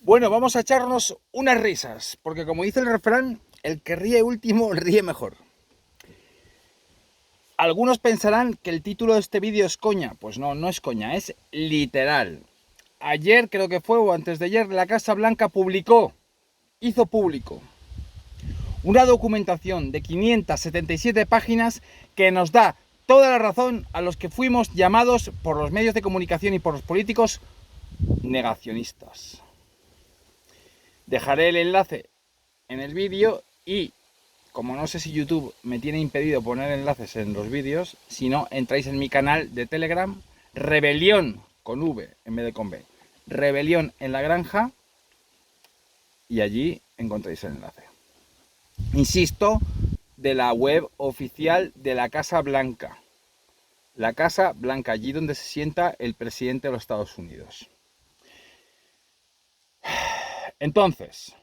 Bueno, vamos a echarnos unas risas, porque como dice el refrán, el que ríe último ríe mejor. Algunos pensarán que el título de este vídeo es coña. Pues no, no es coña, es literal. Ayer, creo que fue, o antes de ayer, la Casa Blanca hizo público, una documentación de 577 páginas que nos da toda la razón a los que fuimos llamados por los medios de comunicación y por los políticos negacionistas. Dejaré el enlace en el vídeo y, como no sé si YouTube me tiene impedido poner enlaces en los vídeos, si no, entráis en mi canal de Telegram, Rebelión con V en vez de con B, Rebelión en la Granja, y allí encontráis el enlace. Insisto, de la web oficial de la Casa Blanca. La Casa Blanca, allí donde se sienta el presidente de los Estados Unidos. Entonces,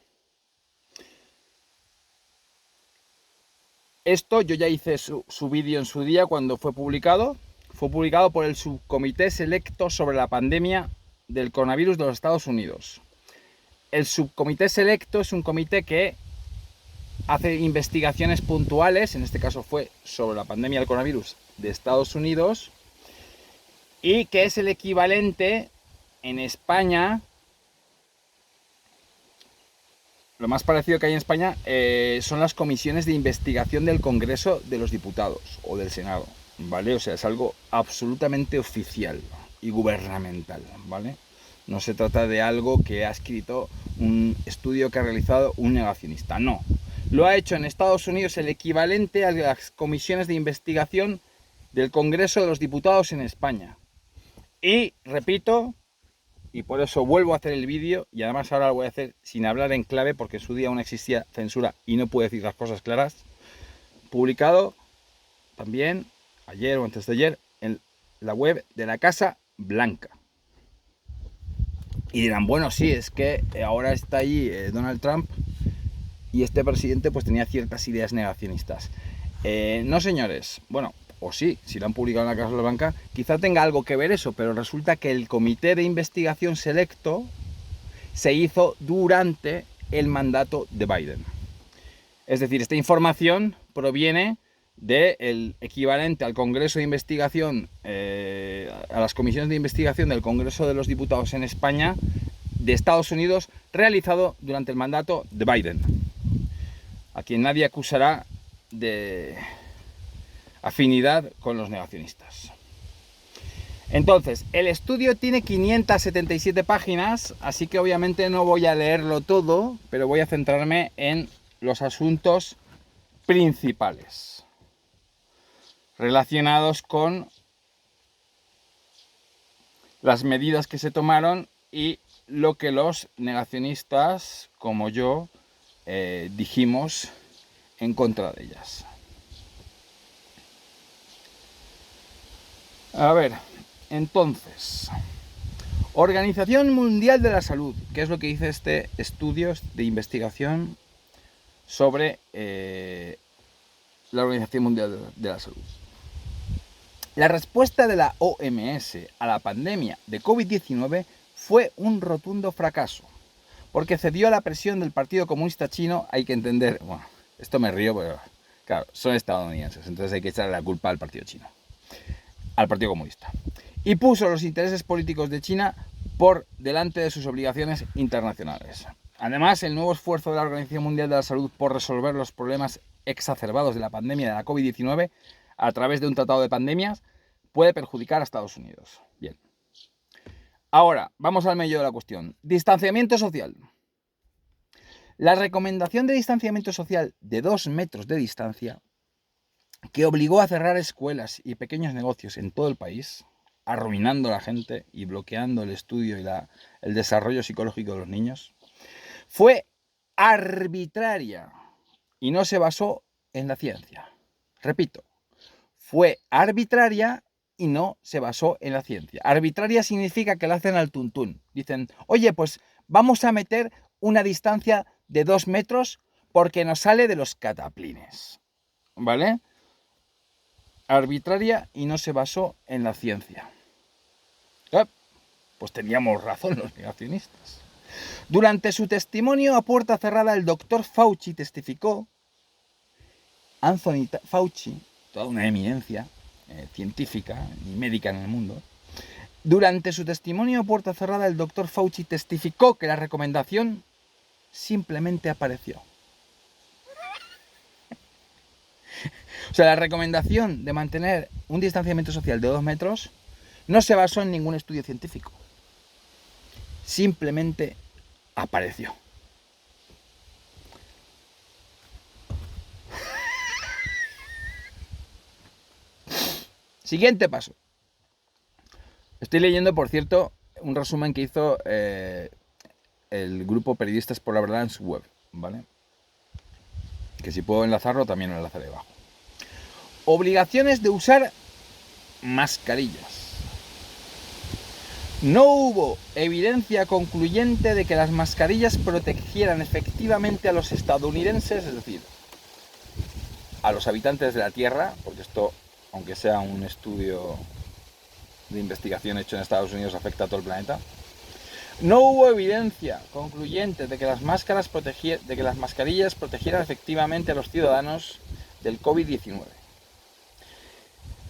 esto yo ya hice su vídeo en su día cuando fue publicado. Fue publicado por el Subcomité Selecto sobre la Pandemia del Coronavirus de los Estados Unidos. El Subcomité Selecto es un comité que hace investigaciones puntuales, en este caso fue sobre la pandemia del coronavirus de Estados Unidos, y que es el equivalente en España. Lo más parecido que hay en España son las comisiones de investigación del Congreso de los Diputados o del Senado, ¿vale? O sea, es algo absolutamente oficial y gubernamental, ¿vale? No se trata de algo que ha escrito un estudio que ha realizado un negacionista, no. Lo ha hecho en Estados Unidos el equivalente a las comisiones de investigación del Congreso de los Diputados en España. Y, repito, y por eso vuelvo a hacer el vídeo, y además ahora lo voy a hacer sin hablar en clave porque en su día aún existía censura y no puedo decir las cosas claras, publicado también ayer o antes de ayer en la web de la Casa Blanca. Y dirán, bueno, sí, es que ahora está ahí Donald Trump y este presidente pues tenía ciertas ideas negacionistas. No, señores, bueno, o sí, si lo han publicado en la Casa Blanca, quizá tenga algo que ver eso, pero resulta que el Comité de Investigación Selecto se hizo durante el mandato de Biden. Es decir, esta información proviene del equivalente al Congreso de Investigación, a las comisiones de investigación del Congreso de los Diputados en España, de Estados Unidos, realizado durante el mandato de Biden, a quien nadie acusará de afinidad con los negacionistas. Entonces, el estudio tiene 577 páginas, así que obviamente no voy a leerlo todo, pero voy a centrarme en los asuntos principales relacionados con las medidas que se tomaron y lo que los negacionistas, como yo, dijimos en contra de ellas. A ver, entonces, Organización Mundial de la Salud, que es lo que dice este estudio de investigación sobre la Organización Mundial de la Salud. La respuesta de la OMS a la pandemia de COVID-19 fue un rotundo fracaso, porque cedió a la presión del Partido Comunista Chino. Hay que entender, bueno, esto me río, pero claro, son estadounidenses, entonces hay que echarle la culpa al Partido Chino, al Partido Comunista, y puso los intereses políticos de China por delante de sus obligaciones internacionales. Además, el nuevo esfuerzo de la Organización Mundial de la Salud por resolver los problemas exacerbados de la pandemia de la COVID-19 a través de un tratado de pandemias puede perjudicar a Estados Unidos. Bien. Ahora, vamos al meollo de la cuestión. Distanciamiento social. La recomendación de distanciamiento social de 2 metros de distancia, que obligó a cerrar escuelas y pequeños negocios en todo el país, arruinando a la gente y bloqueando el estudio y el desarrollo psicológico de los niños, fue arbitraria y no se basó en la ciencia. Repito, fue arbitraria y no se basó en la ciencia. Arbitraria significa que la hacen al tuntún. Dicen, oye, pues vamos a meter una distancia de 2 metros porque nos sale de los cataplines. ¿Vale? Arbitraria y no se basó en la ciencia. Pues teníamos razón los negacionistas. Durante su testimonio a puerta cerrada, el doctor Fauci testificó, Anthony Fauci, toda una eminencia científica y médica en el mundo, durante su testimonio a puerta cerrada, el doctor Fauci testificó que la recomendación simplemente apareció. O sea, la recomendación de mantener un distanciamiento social de 2 metros no se basó en ningún estudio científico. Simplemente apareció. Siguiente paso. Estoy leyendo, por cierto, un resumen que hizo el grupo Periodistas por la Verdad en su web, ¿vale? Que si puedo enlazarlo, también lo enlazaré abajo. Obligaciones de usar mascarillas. No hubo evidencia concluyente de que las mascarillas protegieran efectivamente a los estadounidenses, es decir, a los habitantes de la Tierra, porque esto, aunque sea un estudio de investigación hecho en Estados Unidos, afecta a todo el planeta. No hubo evidencia concluyente de que las mascarillas protegieran efectivamente a los ciudadanos del COVID-19.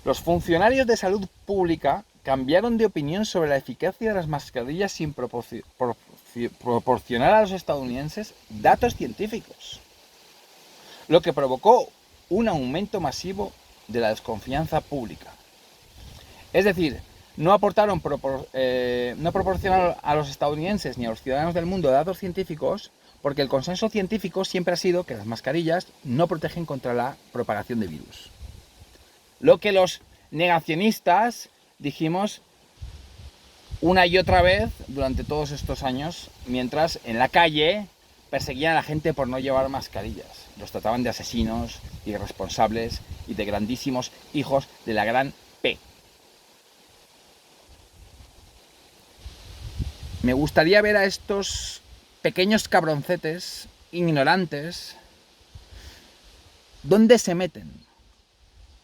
Los funcionarios de salud pública cambiaron de opinión sobre la eficacia de las mascarillas sin proporcionar a los estadounidenses datos científicos, lo que provocó un aumento masivo de la desconfianza pública. Es decir, no proporcionaron a los estadounidenses ni a los ciudadanos del mundo datos científicos, porque el consenso científico siempre ha sido que las mascarillas no protegen contra la propagación de virus. Lo que los negacionistas dijimos una y otra vez durante todos estos años, mientras en la calle perseguían a la gente por no llevar mascarillas. Los trataban de asesinos, irresponsables y de grandísimos hijos de la gran P. Me gustaría ver a estos pequeños cabroncetes ignorantes dónde se meten.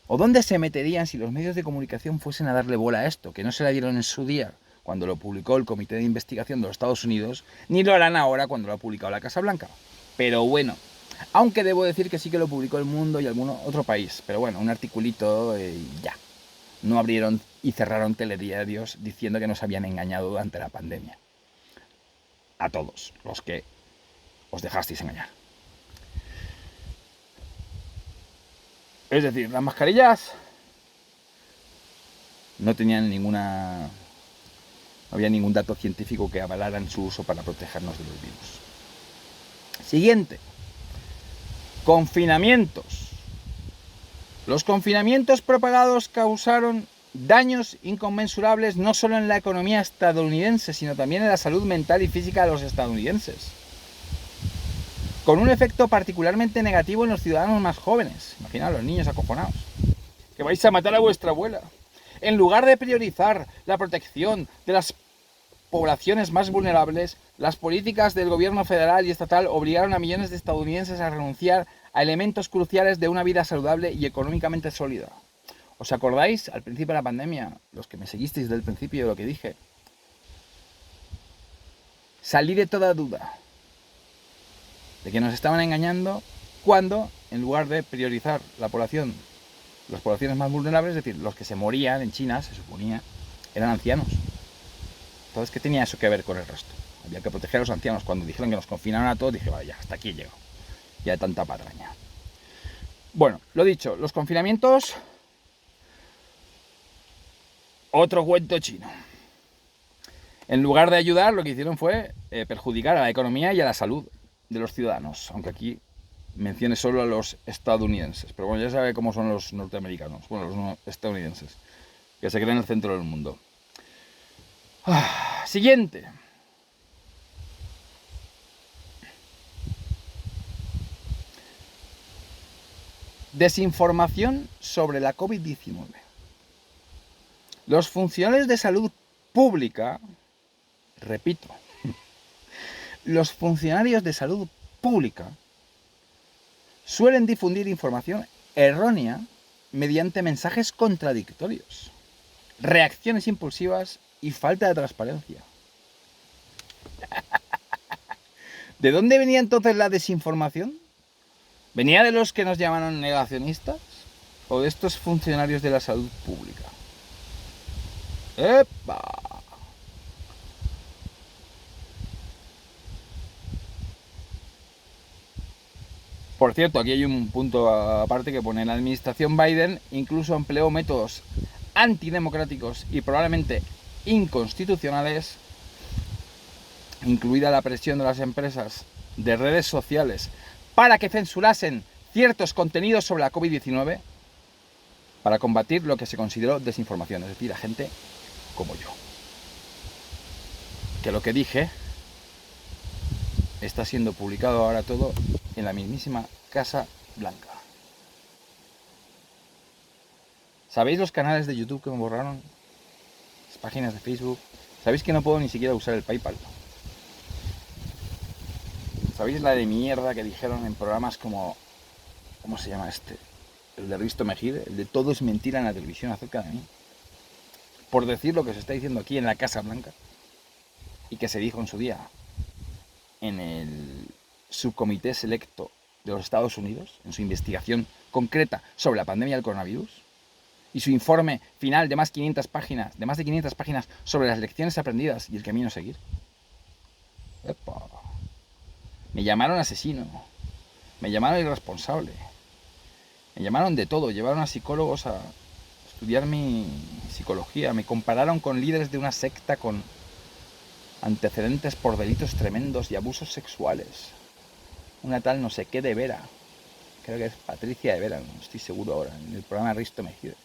¿O dónde se meterían si los medios de comunicación fuesen a darle bola a esto? Que no se la dieron en su día cuando lo publicó el Comité de Investigación de los Estados Unidos, ni lo harán ahora cuando lo ha publicado la Casa Blanca. Pero bueno, aunque debo decir que sí que lo publicó El Mundo y algún otro país. Pero bueno, un articulito y ya. No abrieron y cerraron telediarios diciendo que nos habían engañado durante la pandemia. A todos los que os dejasteis engañar. Es decir, las mascarillas no tenían no había ningún dato científico que avalaran su uso para protegernos de los virus. Siguiente. Confinamientos. Los confinamientos propagados causaron daños inconmensurables no solo en la economía estadounidense, sino también en la salud mental y física de los estadounidenses, con un efecto particularmente negativo en los ciudadanos más jóvenes. Imaginaos los niños acojonados. Que vais a matar a vuestra abuela. En lugar de priorizar la protección de las poblaciones más vulnerables, las políticas del gobierno federal y estatal obligaron a millones de estadounidenses a renunciar a elementos cruciales de una vida saludable y económicamente sólida. ¿Os acordáis al principio de la pandemia, los que me seguisteis desde el principio de lo que dije? Salí de toda duda de que nos estaban engañando cuando, en lugar de priorizar la población, las poblaciones más vulnerables, es decir, los que se morían en China, se suponía, eran ancianos. Entonces, ¿qué tenía eso que ver con el resto? Había que proteger a los ancianos. Cuando dijeron que nos confinaron a todos, dije, vaya, hasta aquí he llegado. Ya de tanta patraña. Bueno, lo dicho, los confinamientos, otro cuento chino. En lugar de ayudar, lo que hicieron fue perjudicar a la economía y a la salud de los ciudadanos, aunque aquí mencione solo a los estadounidenses, pero bueno, ya sabe cómo son los norteamericanos, bueno, los estadounidenses, que se creen en el centro del mundo. Siguiente. Desinformación sobre la COVID-19. Los funcionarios de salud pública, repito, los funcionarios de salud pública suelen difundir información errónea mediante mensajes contradictorios, reacciones impulsivas y falta de transparencia. ¿De dónde venía entonces la desinformación? ¿Venía de los que nos llamaron negacionistas? ¿O de estos funcionarios de la salud pública? ¡Epa! Por cierto, aquí hay un punto aparte que pone: la administración Biden incluso empleó métodos antidemocráticos y probablemente inconstitucionales, incluida la presión de las empresas de redes sociales para que censurasen ciertos contenidos sobre la COVID-19 para combatir lo que se consideró desinformación, es decir, a gente como yo. Que lo que dije está siendo publicado ahora todo en la mismísima Casa Blanca. ¿Sabéis los canales de YouTube que me borraron? Las páginas de Facebook. ¿Sabéis que no puedo ni siquiera usar el PayPal? ¿Sabéis la de mierda que dijeron en programas como... ¿Cómo se llama este? El de Risto Mejide, el de todo es mentira en la televisión acerca de mí. Por decir lo que se está diciendo aquí en la Casa Blanca y que se dijo en su día en el subcomité selecto de los Estados Unidos, en su investigación concreta sobre la pandemia del coronavirus y su informe final de más de 500 páginas sobre las lecciones aprendidas y el camino a seguir. ¡Epa! Me llamaron asesino, me llamaron irresponsable, me llamaron de todo, llevaron a psicólogos a estudiar mi psicología, me compararon con líderes de una secta con antecedentes por delitos tremendos y abusos sexuales. Una tal no sé qué de Vera, creo que es Patricia de Vera, no estoy seguro ahora, en el programa Risto Mejide.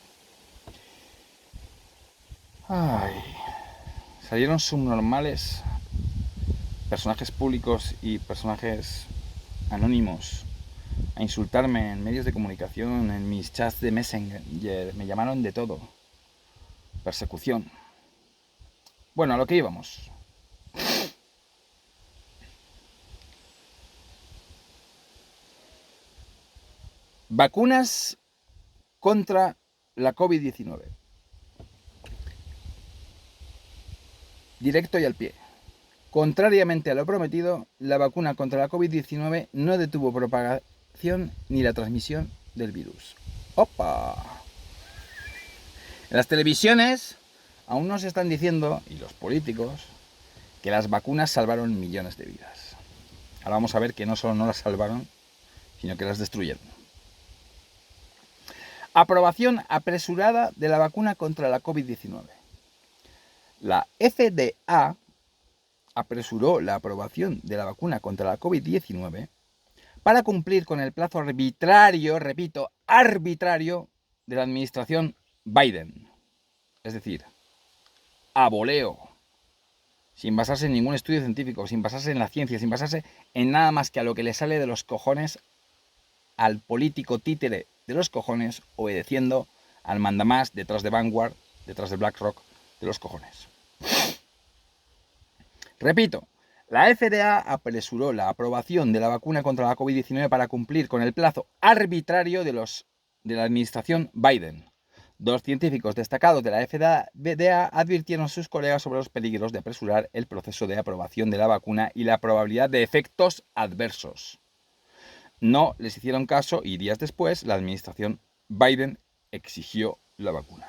Ay, salieron subnormales, personajes públicos y personajes anónimos, a insultarme en medios de comunicación, en mis chats de Messenger, me llamaron de todo. Persecución. Bueno, a lo que íbamos. Vacunas contra la COVID-19. Directo y al pie. Contrariamente a lo prometido, la vacuna contra la COVID-19 no detuvo propagación ni la transmisión del virus. ¡Opa! En las televisiones aún nos están diciendo, y los políticos, que las vacunas salvaron millones de vidas. Ahora vamos a ver que no solo no las salvaron, sino que las destruyeron. Aprobación apresurada de la vacuna contra la COVID-19. La FDA apresuró la aprobación de la vacuna contra la COVID-19 para cumplir con el plazo arbitrario, repito, arbitrario, de la administración Biden. Es decir, a voleo, sin basarse en ningún estudio científico, sin basarse en la ciencia, sin basarse en nada más que a lo que le sale de los cojones al político títere de los cojones, obedeciendo al mandamás detrás de Vanguard, detrás de BlackRock, de los cojones. Repito, la FDA apresuró la aprobación de la vacuna contra la COVID-19 para cumplir con el plazo arbitrario de la administración Biden. Dos científicos destacados de la FDA advirtieron a sus colegas sobre los peligros de apresurar el proceso de aprobación de la vacuna y la probabilidad de efectos adversos. No les hicieron caso y días después la administración Biden exigió la vacuna.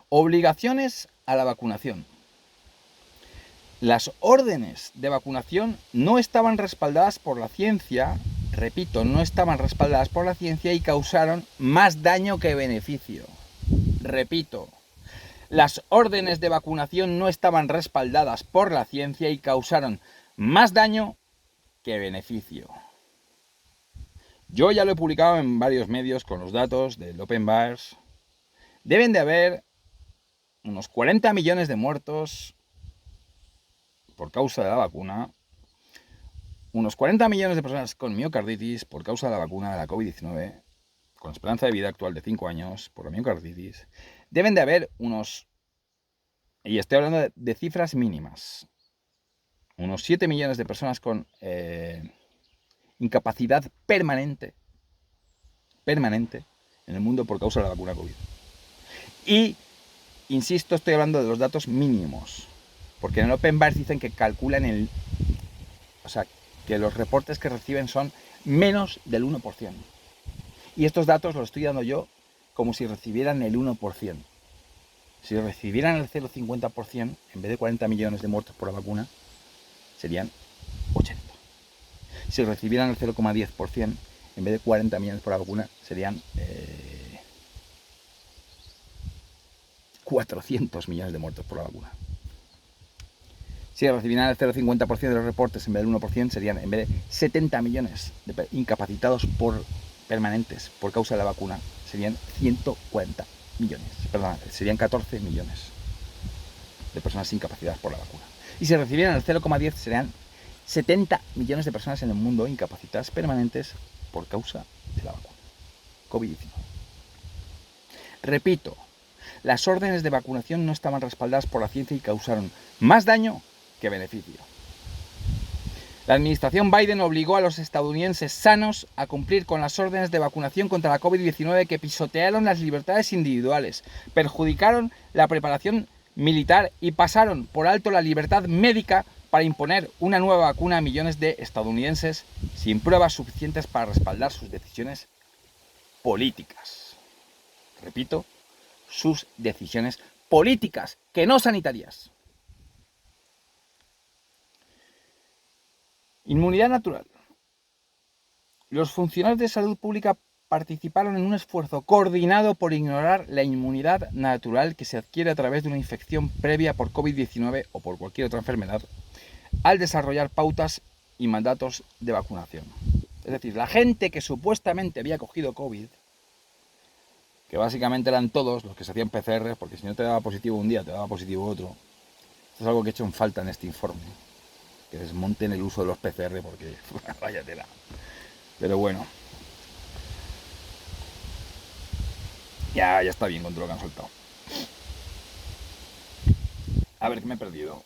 Obligaciones a la vacunación. Las órdenes de vacunación no estaban respaldadas por la ciencia, repito, no estaban respaldadas por la ciencia y causaron más daño que beneficio. Repito, las órdenes de vacunación no estaban respaldadas por la ciencia y causaron más daño que beneficio. Yo ya lo he publicado en varios medios con los datos del Open Bars. Deben de haber unos 40 millones de muertos por causa de la vacuna, unos 40 millones de personas con miocarditis por causa de la vacuna de la COVID-19, con esperanza de vida actual de 5 años por la miocarditis. Deben de haber unos, y estoy hablando de cifras mínimas, unos 7 millones de personas con incapacidad permanente en el mundo por causa de la vacuna COVID. Y, insisto, estoy hablando de los datos mínimos. Porque en el Open Bar dicen que calculan o sea, que los reportes que reciben son menos del 1%. Y estos datos los estoy dando yo como si recibieran el 1%. Si recibieran el 0,50%, en vez de 40 millones de muertos por la vacuna, serían 80. Si recibieran el 0,10%, en vez de 40 millones por la vacuna, serían 400 millones de muertos por la vacuna. Si recibieran el 0,50% de los reportes en vez del 1%, serían, en vez de 70 millones de incapacitados permanentes por causa de la vacuna, serían 140 millones. Perdón, serían 14 millones de personas incapacitadas por la vacuna. Y si recibieran el 0,10, serían 70 millones de personas en el mundo incapacitadas permanentes por causa de la vacuna COVID-19. Repito, las órdenes de vacunación no estaban respaldadas por la ciencia y causaron más daño que beneficio. La administración Biden obligó a los estadounidenses sanos a cumplir con las órdenes de vacunación contra la COVID-19 que pisotearon las libertades individuales, perjudicaron la preparación militar y pasaron por alto la libertad médica para imponer una nueva vacuna a millones de estadounidenses sin pruebas suficientes para respaldar sus decisiones políticas. Repito, sus decisiones políticas, que no sanitarias. Inmunidad natural. Los funcionarios de salud pública participaron en un esfuerzo coordinado por ignorar la inmunidad natural que se adquiere a través de una infección previa por COVID-19 o por cualquier otra enfermedad, al desarrollar pautas y mandatos de vacunación. Es decir, la gente que supuestamente había cogido COVID, que básicamente eran todos los que se hacían PCR, porque si no te daba positivo un día, te daba positivo otro. Esto es algo que he hecho en falta en este informe, que desmonten el uso de los PCR, porque vaya tela. Pero bueno, ya está bien con todo lo que han soltado. A ver, ¿qué me he perdido?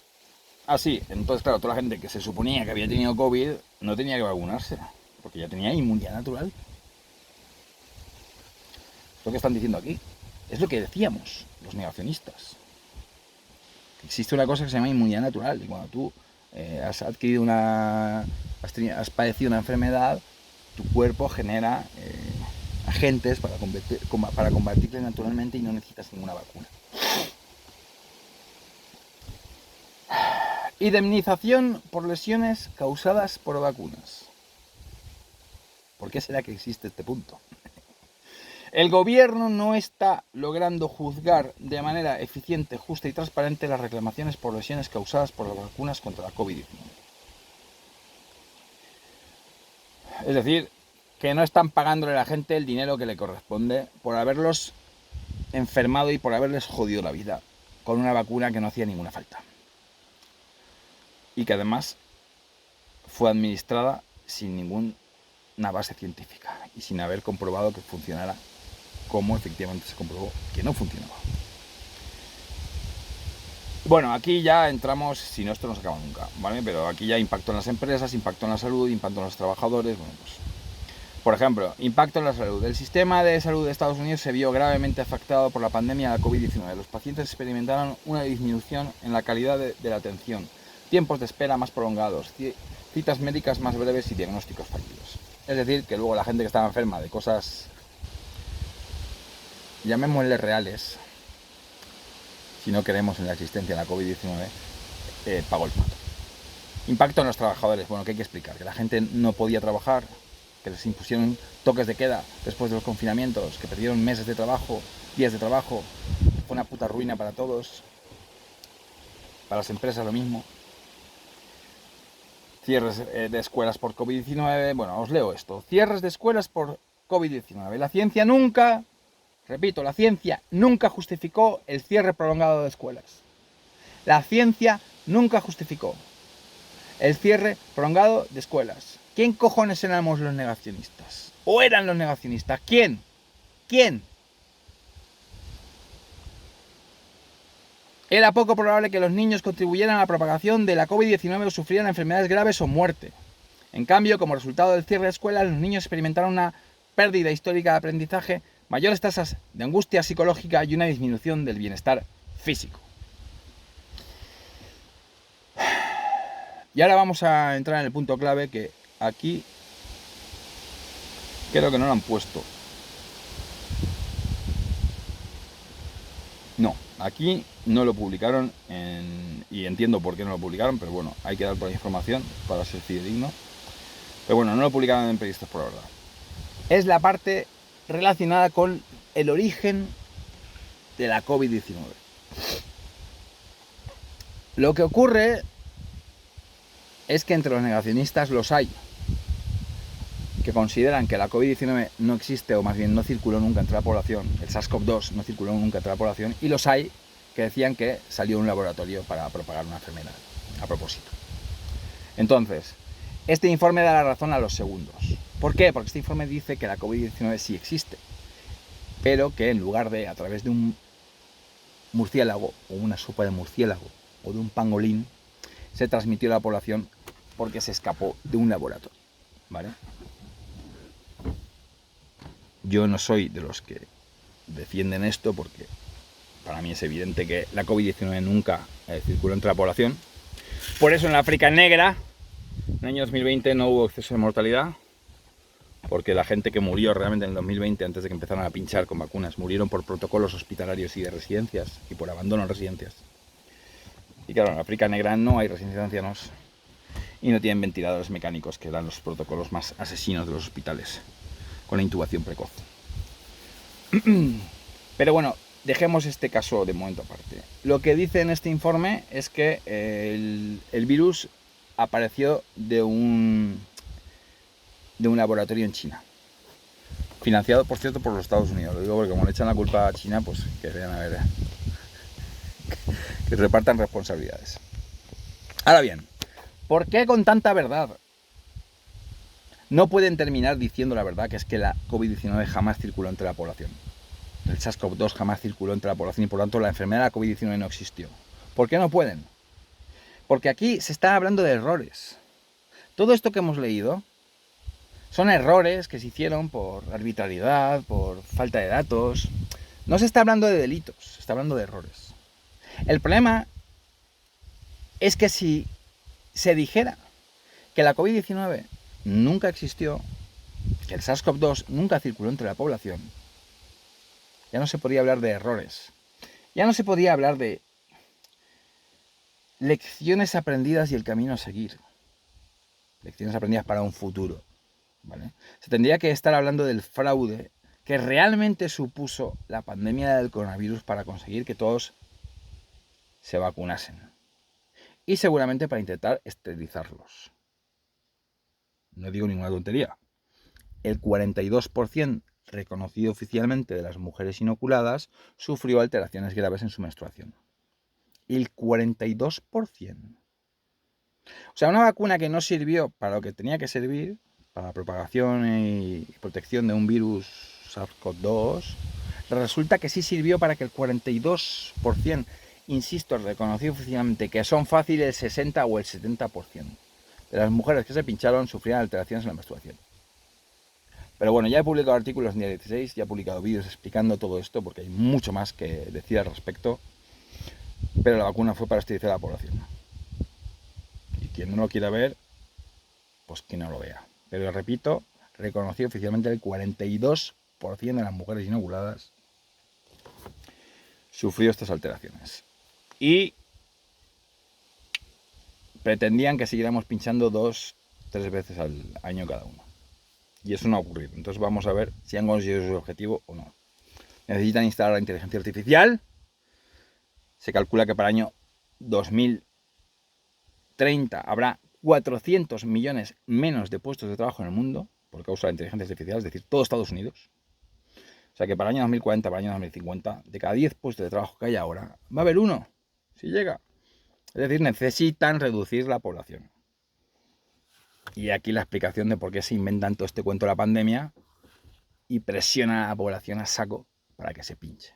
Ah, sí, entonces claro, toda la gente que se suponía que había tenido COVID no tenía que vacunarse, porque ya tenía inmunidad natural. Es lo que están diciendo aquí. Es lo que decíamos los negacionistas. Existe una cosa que se llama inmunidad natural, y cuando tú has adquirido has padecido una enfermedad, tu cuerpo genera agentes para combatirle naturalmente y no necesitas ninguna vacuna. Indemnización por lesiones causadas por vacunas. ¿Por qué será que existe este punto? El gobierno no está logrando juzgar de manera eficiente, justa y transparente las reclamaciones por lesiones causadas por las vacunas contra la COVID-19. Es decir, que no están pagándole a la gente el dinero que le corresponde por haberlos enfermado y por haberles jodido la vida con una vacuna que no hacía ninguna falta. Y que además fue administrada sin ninguna base científica y sin haber comprobado que funcionara como efectivamente se comprobó que no funcionaba. Bueno, aquí ya entramos, si no esto no se acaba nunca, ¿vale? Pero aquí ya impacto en las empresas, impacto en la salud, impacto en los trabajadores, bueno, pues... Por ejemplo, impacto en la salud. El sistema de salud de Estados Unidos se vio gravemente afectado por la pandemia de la COVID-19. Los pacientes experimentaron una disminución en la calidad de la atención, tiempos de espera más prolongados, citas médicas más breves y diagnósticos fallidos. Es decir, que luego la gente que estaba enferma de cosas, llamémosle reales, si no creemos en la existencia de la COVID-19, pagó el pato. Impacto en los trabajadores. Bueno, ¿qué hay que explicar? Que la gente no podía trabajar, que les impusieron toques de queda después de los confinamientos, que perdieron meses de trabajo, días de trabajo. Fue una puta ruina para todos. Para las empresas lo mismo. Cierres de escuelas por COVID-19. Bueno, os leo esto. Cierres de escuelas por COVID-19. La ciencia nunca, repito, la ciencia nunca justificó el cierre prolongado de escuelas. La ciencia nunca justificó el cierre prolongado de escuelas. ¿Quién cojones éramos los negacionistas? ¿O eran los negacionistas? ¿Quién? ¿Quién? Era poco probable que los niños contribuyeran a la propagación de la COVID-19 o sufrieran enfermedades graves o muerte. En cambio, como resultado del cierre de escuelas, los niños experimentaron una pérdida histórica de aprendizaje, mayores tasas de angustia psicológica y una disminución del bienestar físico. Y ahora vamos a entrar en el punto clave, que aquí creo que no lo han puesto. No, aquí no lo publicaron y entiendo por qué no lo publicaron, pero bueno, hay que dar por la información para ser fidedigno. Pero bueno, no lo publicaron en Periodistas por la Verdad. Es la parte relacionada con el origen de la COVID-19. Lo que ocurre es que entre los negacionistas los hay que consideran que la COVID-19 no existe, o más bien no circuló nunca entre la población, el SARS-CoV-2 no circuló nunca entre la población, y los hay que decían que salió de un laboratorio para propagar una enfermedad, a propósito. Entonces, este informe da la razón a los segundos. ¿Por qué? Porque este informe dice que la COVID-19 sí existe, pero que en lugar de a través de un murciélago, o una sopa de murciélago, o de un pangolín, se transmitió a la población porque se escapó de un laboratorio, ¿vale? Yo no soy de los que defienden esto, porque para mí es evidente que la COVID-19 nunca circuló entre la población. Por eso en la África negra, en el año 2020, no hubo exceso de mortalidad, porque la gente que murió realmente en el 2020, antes de que empezaran a pinchar con vacunas, murieron por protocolos hospitalarios y de residencias, y por abandono en residencias. Y claro, en la África negra no hay residencias de ancianos, y no tienen ventiladores mecánicos, que eran los protocolos más asesinos de los hospitales, con la intubación precoz. Pero bueno, dejemos este caso de momento aparte. Lo que dice en este informe es que el virus apareció de un laboratorio en China, financiado, por cierto, por los Estados Unidos. Lo digo porque como le echan la culpa a China, pues que vean a ver, que repartan responsabilidades. Ahora bien, ¿por qué con tanta verdad no pueden terminar diciendo la verdad, que es que la COVID-19 jamás circuló entre la población? El SARS-CoV-2 jamás circuló entre la población y por lo tanto la enfermedad de la COVID-19 no existió. ¿Por qué no pueden? Porque aquí se está hablando de errores. Todo esto que hemos leído son errores que se hicieron por arbitrariedad, por falta de datos. No se está hablando de delitos, se está hablando de errores. El problema es que si se dijera que la COVID-19 nunca existió, que el SARS-CoV-2 nunca circuló entre la población, ya no se podría hablar de errores. Ya no se podía hablar de lecciones aprendidas y el camino a seguir. Lecciones aprendidas para un futuro, ¿vale? Se tendría que estar hablando del fraude que realmente supuso la pandemia del coronavirus para conseguir que todos se vacunasen. Y seguramente para intentar esterilizarlos. No digo ninguna tontería. El 42% reconocido oficialmente de las mujeres inoculadas sufrió alteraciones graves en su menstruación. El 42%. O sea, una vacuna que no sirvió para lo que tenía que servir, para la propagación y protección de un virus SARS-CoV-2, resulta que sí sirvió para que el 42%, insisto, reconocido oficialmente, que son fácil el 60 o el 70% de las mujeres que se pincharon sufrían alteraciones en la menstruación. Pero bueno, ya he publicado artículos en día 16, ya he publicado vídeos explicando todo esto, porque hay mucho más que decir al respecto, pero la vacuna fue para esterilizar a la población. Y quien no lo quiera ver, pues que no lo vea. Pero repito, reconoció oficialmente el 42% de las mujeres inoculadas sufrió estas alteraciones. Y pretendían que siguiéramos pinchando 2-3 veces al año cada uno. Y eso no ha ocurrido. Entonces vamos a ver si han conseguido su objetivo o no. Necesitan instalar la inteligencia artificial. Se calcula que para el año 2030 habrá 400 millones menos de puestos de trabajo en el mundo por causa de la inteligencia artificial, es decir, todo Estados Unidos. O sea que para el año 2040, para el año 2050, de cada 10 puestos de trabajo que hay ahora, va a haber uno, si llega. Es decir, necesitan reducir la población. Y aquí la explicación de por qué se inventan todo este cuento de la pandemia y presionan a la población a saco para que se pinche.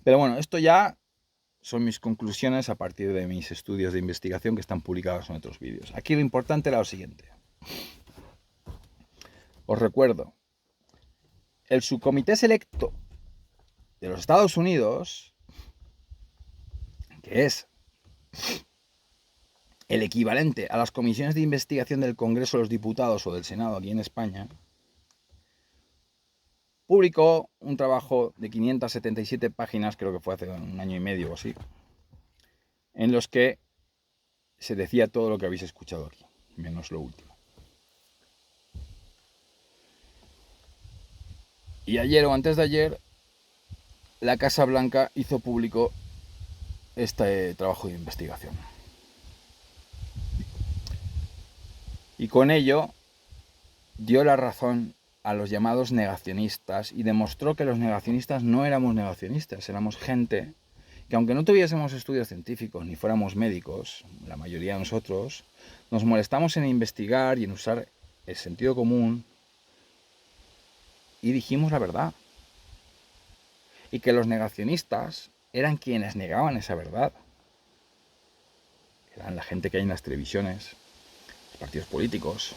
Pero bueno, esto ya son mis conclusiones a partir de mis estudios de investigación que están publicados en otros vídeos. Aquí lo importante era lo siguiente. Os recuerdo, el subcomité selecto de los Estados Unidos, que es el equivalente a las comisiones de investigación del Congreso de los Diputados o del Senado aquí en España, publicó un trabajo de 577 páginas, creo que fue hace un año y medio o así, en los que se decía todo lo que habéis escuchado aquí, menos lo último. Y ayer o antes de ayer, la Casa Blanca hizo público este trabajo de investigación. Y con ello dio la razón a los llamados negacionistas y demostró que los negacionistas no éramos negacionistas, éramos gente que, aunque no tuviésemos estudios científicos ni fuéramos médicos, la mayoría de nosotros, nos molestamos en investigar y en usar el sentido común y dijimos la verdad. Y que los negacionistas eran quienes negaban esa verdad. Eran la gente que hay en las televisiones, los partidos políticos.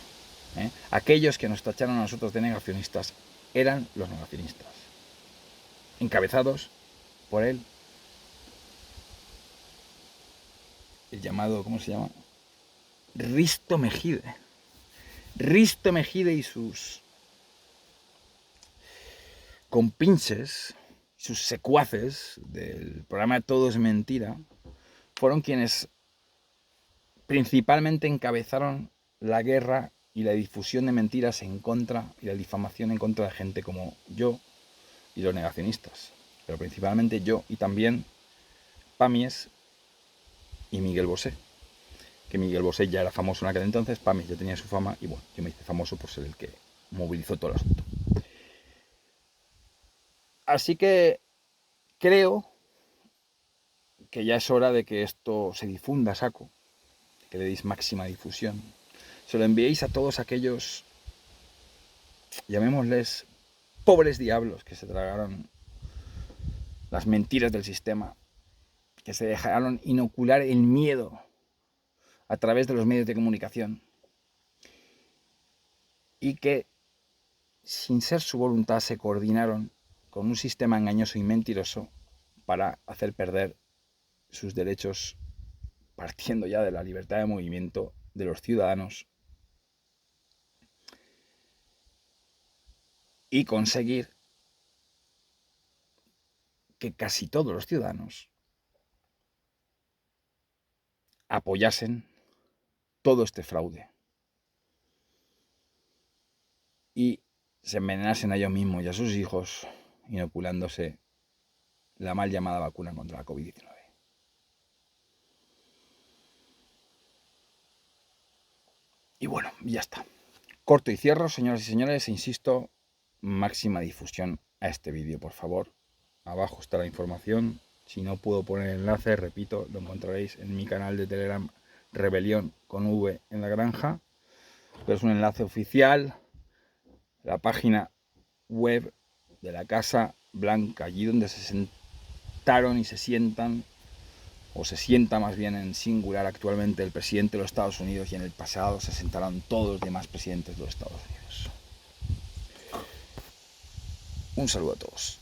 Aquellos que nos tacharon a nosotros de negacionistas eran los negacionistas, encabezados por el llamado, ¿cómo se llama? Risto Mejide. Risto Mejide y sus compinches, sus secuaces del programa Todo es Mentira, fueron quienes principalmente encabezaron la guerra y la difusión de mentiras en contra y la difamación en contra de gente como yo y los negacionistas, pero principalmente yo y también Pamies y Miguel Bosé, que Miguel Bosé ya era famoso en aquel entonces, Pamies ya tenía su fama y bueno, yo me hice famoso por ser el que movilizó todo el asunto. Así que creo que ya es hora de que esto se difunda a saco, que le deis máxima difusión, se lo enviéis a todos aquellos, llamémosles pobres diablos, que se tragaron las mentiras del sistema, que se dejaron inocular el miedo a través de los medios de comunicación y que, sin ser su voluntad, se coordinaron con un sistema engañoso y mentiroso para hacer perder sus derechos, partiendo ya de la libertad de movimiento de los ciudadanos, y conseguir que casi todos los ciudadanos apoyasen todo este fraude y se envenenasen a ellos mismos y a sus hijos inoculándose la mal llamada vacuna contra la COVID-19. Y bueno, ya está. Corto y cierro, señoras y señores, e insisto, máxima difusión a este vídeo, por favor. Abajo está la información. Si no puedo poner el enlace, repito, lo encontraréis en mi canal de Telegram, Rebelión con V en la granja. Pero es un enlace oficial, la página web de la Casa Blanca, allí donde se sentaron y se sientan, o se sienta más bien en singular actualmente, el presidente de los Estados Unidos, y en el pasado se sentaron todos los demás presidentes de los Estados Unidos. Un saludo a todos.